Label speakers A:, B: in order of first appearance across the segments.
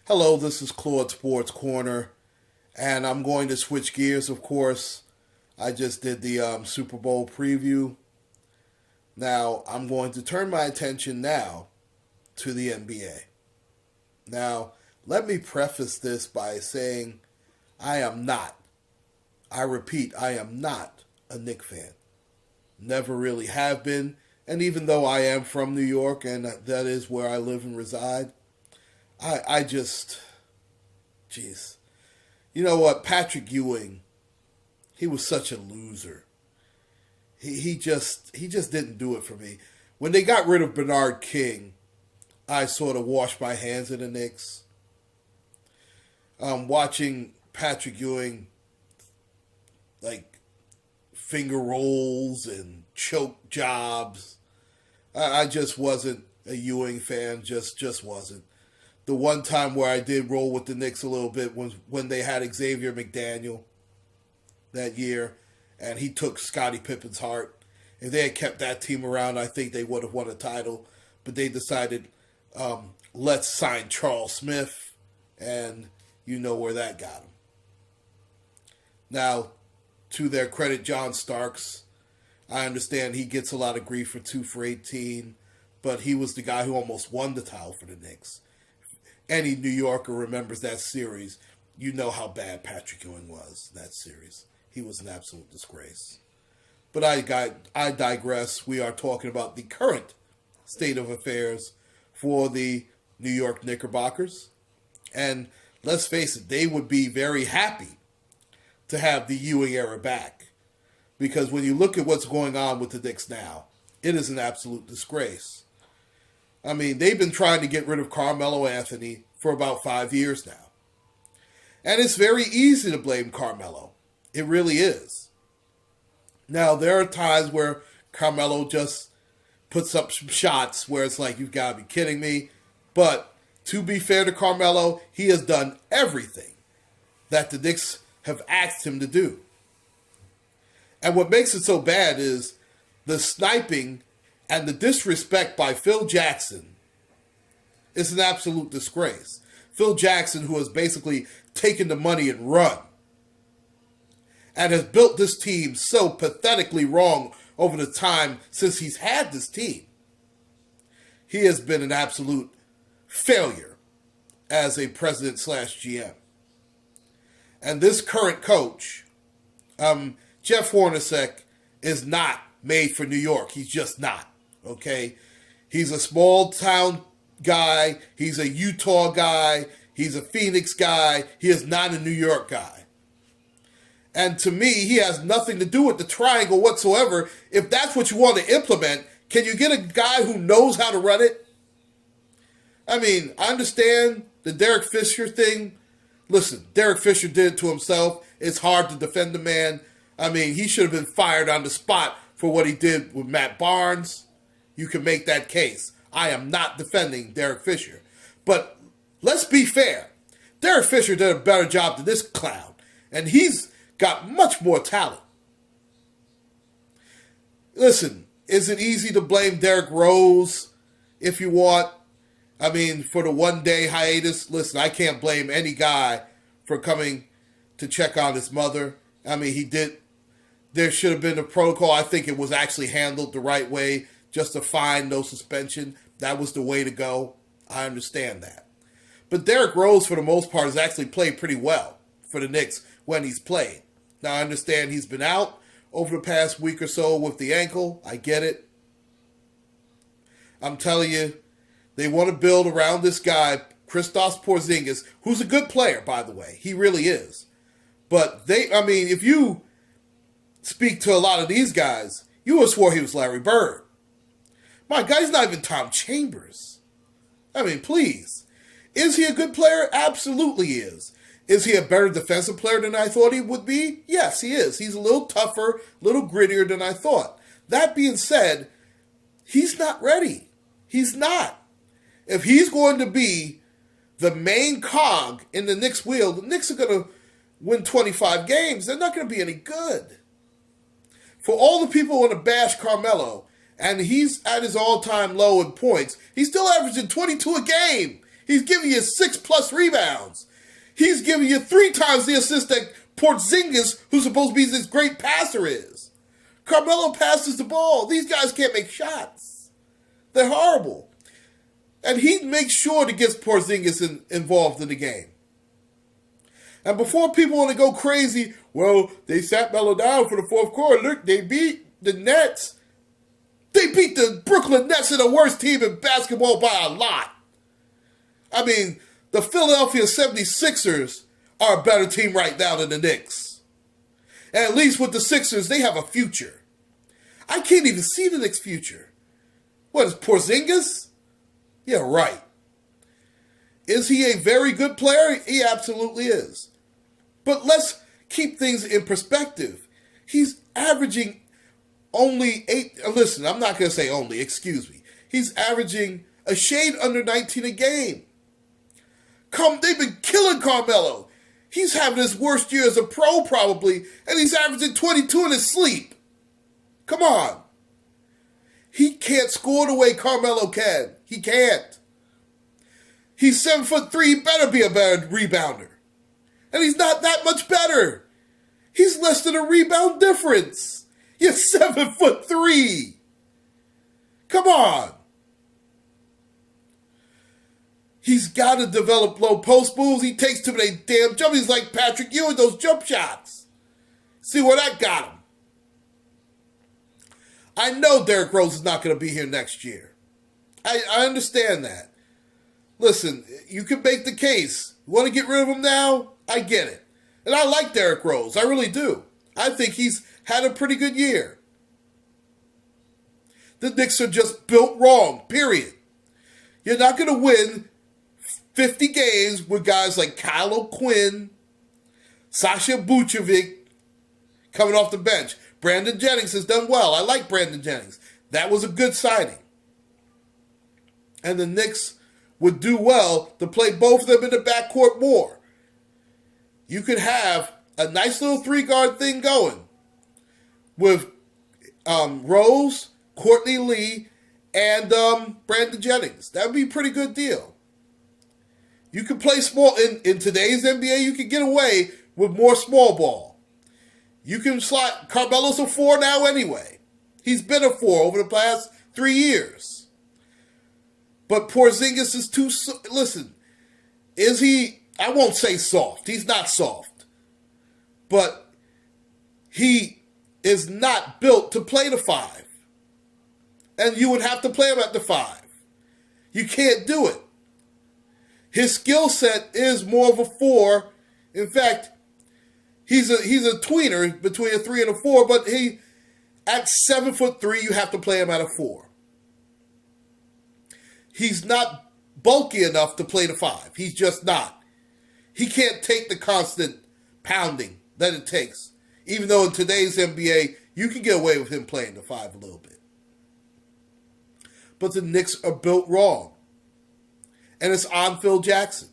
A: Hello, this is Claude Sports Corner, and I'm going to switch gears, of course. I just did the Super Bowl preview. Now, I'm going to turn my attention now to the NBA. Now, let me preface this by saying I am not, I repeat, I am not a Knicks fan. Never really have been, and even though I am from New York and that is where I live and reside, I just, jeez. You know what? Patrick Ewing, he was such a loser. He just didn't do it for me. When they got rid of Bernard King, I sort of washed my hands of the Knicks. Watching Patrick Ewing, like, finger rolls and choke jobs. I just wasn't a Ewing fan, just wasn't. The one time where I did roll with the Knicks a little bit was when they had Xavier McDaniel that year, and he took Scottie Pippen's heart. If they had kept that team around, I think they would have won a title. But they decided, let's sign Charles Smith, and you know where that got them. Now, to their credit, John Starks, I understand he gets a lot of grief for 2 for 18, but he was the guy who almost won the title for the Knicks. Any New Yorker remembers that series. You know how bad Patrick Ewing was in that series. He was an absolute disgrace. But I digress. We are talking about the current state of affairs for the New York Knickerbockers. And let's face it, they would be very happy to have the Ewing era back. Because when you look at what's going on with the Knicks now, it is an absolute disgrace. I mean, they've been trying to get rid of Carmelo Anthony for about 5 years now. And it's very easy to blame Carmelo. It really is. Now, there are times where Carmelo just puts up some shots where it's like, you've got to be kidding me. But to be fair to Carmelo, he has done everything that the Knicks have asked him to do. And what makes it so bad is the sniping and the disrespect by Phil Jackson is an absolute disgrace. Phil Jackson, who has basically taken the money and run, and has built this team so pathetically wrong over the time since he's had this team. He has been an absolute failure as a president / GM. And this current coach, Jeff Hornacek, is not made for New York. He's just not. Okay? He's a small town guy. He's a Utah guy. He's a Phoenix guy. He is not a New York guy. And to me, he has nothing to do with the triangle whatsoever. If that's what you want to implement, can you get a guy who knows how to run it? I mean, I understand the Derek Fisher thing. Listen, Derek Fisher did it to himself. It's hard to defend the man. I mean, he should have been fired on the spot for what he did with Matt Barnes. You can make that case. I am not defending Derek Fisher. But let's be fair. Derek Fisher did a better job than this clown. And he's got much more talent. Listen, is it easy to blame Derrick Rose if you want? I mean, for the one-day hiatus, listen, I can't blame any guy for coming to check on his mother. I mean, he did. There should have been a protocol. I think it was actually handled the right way. Just a fine, no suspension. That was the way to go. I understand that. But Derrick Rose, for the most part, has actually played pretty well for the Knicks when he's played. Now, I understand he's been out over the past week or so with the ankle. I get it. I'm telling you, they want to build around this guy, Kristaps Porzingis, who's a good player, by the way. He really is. But if you speak to a lot of these guys, you would have swore he was Larry Bird. My God, he's not even Tom Chambers. I mean, please. Is he a good player? Absolutely is. Is he a better defensive player than I thought he would be? Yes, he is. He's a little tougher, a little grittier than I thought. That being said, he's not ready. He's not. If he's going to be the main cog in the Knicks wheel, the Knicks are going to win 25 games. They're not going to be any good. For all the people who want to bash Carmelo, and he's at his all-time low in points, he's still averaging 22 a game. He's giving you 6+ rebounds. He's giving you 3 times the assist that Porzingis, who's supposed to be this great passer, is. Carmelo passes the ball. These guys can't make shots. They're horrible. And he makes sure to get Porzingis involved in the game. And before people want to go crazy, well, they sat Melo down for the fourth quarter. Look, they beat the Nets. They beat the Brooklyn Nets, are the worst team in basketball by a lot. I mean, the Philadelphia 76ers are a better team right now than the Knicks. And at least with the Sixers, they have a future. I can't even see the Knicks' future. What is Porzingis? Yeah, right. Is he a very good player? He absolutely is. But let's keep things in perspective. He's averaging only 8. Listen, I'm not going to say only, excuse me. He's averaging a shade under 19 a game. They've been killing Carmelo. He's having his worst year as a pro probably, and he's averaging 22 in his sleep. Come on. He can't score the way Carmelo can. He can't. He's 7'3". He better be a better rebounder. And he's not that much better. He's less than a rebound difference. You're 7'3". Come on. He's got to develop low post moves. He takes too many damn jumps. He's like Patrick Ewing, those jump shots. See where that got him. I know Derrick Rose is not going to be here next year. I understand that. Listen, you can make the case. You want to get rid of him now? I get it. And I like Derrick Rose. I really do. I think he's had a pretty good year. The Knicks are just built wrong, period. You're not going to win 50 games with guys like Kyle O'Quinn, Sasha Vucevic coming off the bench. Brandon Jennings has done well. I like Brandon Jennings. That was a good signing. And the Knicks would do well to play both of them in the backcourt more. You could have a nice little 3-guard thing going with Rose, Courtney Lee, and Brandon Jennings. That would be a pretty good deal. You can play small. In today's NBA, you can get away with more small ball. You can slot. Carmelo's a 4 now anyway. He's been a 4 over the past 3 years. But Porzingis is too... Listen, is he... I won't say soft. He's not soft. But he is not built to play the 5. And you would have to play him at the 5. You can't do it. His skill set is more of a 4. In fact, he's a tweener between a 3 and a 4, but at 7'3", you have to play him at a 4. He's not bulky enough to play the 5. He's just not. He can't take the constant pounding that it takes. Even though in today's NBA, you can get away with him playing the 5 a little bit. But the Knicks are built wrong. And it's on Phil Jackson.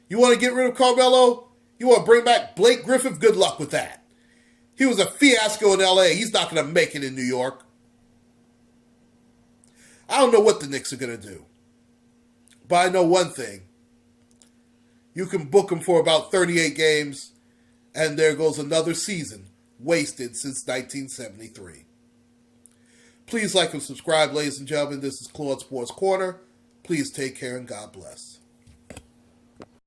A: You want to get rid of Carmelo? You want to bring back Blake Griffin? Good luck with that. He was a fiasco in LA. He's not going to make it in New York. I don't know what the Knicks are going to do. But I know one thing. You can book him for about 38 games, and there goes another season wasted since 1973. Please like and subscribe, ladies and gentlemen. This is Claude Sports Corner. Please take care and God bless.